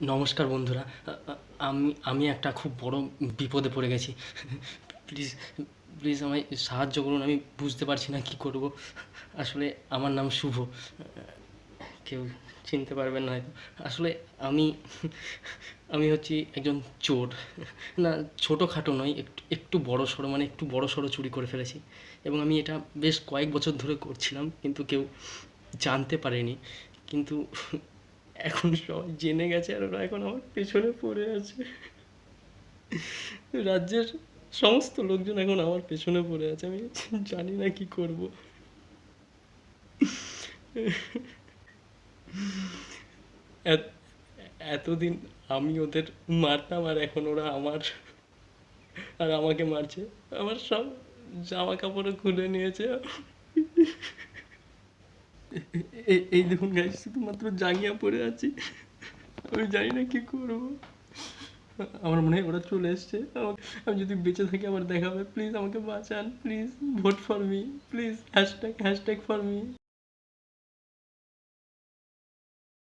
নমস্কার বন্ধুরা। আমি একটা খুব বড় বিপদে পড়ে গেছি। প্লিজ, প্লিজ আমায় সাহায্য করুন। আমি বুঝতে পারছি না কী করব। আসলে আমার নাম শুভ। কেউ চিনতে পারবেন না হয়তো। আসলে আমি আমি হচ্ছি একজন চোর। না, ছোটোখাটো নয়, একটু একটু বড়সড়, মানে একটু বড়সড় চুরি করে ফেলেছি। এবং আমি এটা বেশ কয়েক বছর ধরে করছিলাম, কিন্তু কেউ জানতে পারেনি। কিন্তু এখন সবাই জেনে গেছে আর ওরা এখন আমার পেছনে পড়ে আছে। রাজ্যের সমস্ত লোকজন এখন আমার পেছনে পড়ে আছে। আমি জানি না কি করব। এত- এতদিন আমি ওদের মারতাম, আর এখন ওরা আমাকে মারছে। আমার সব জামা কাপড়ও খুলে নিয়েছে। এই দেখুন গাইস, শুধুমাত্র জাঙ্গিয়া পরে আছি। আমি জানি না কি করব। আমার মনে হয় ওরা চলে এসছে। আমি যদি বেঁচে থাকি আবার দেখা হবে। প্লিজ আমাকে বাঁচান, please vote for me, please hashtag for me.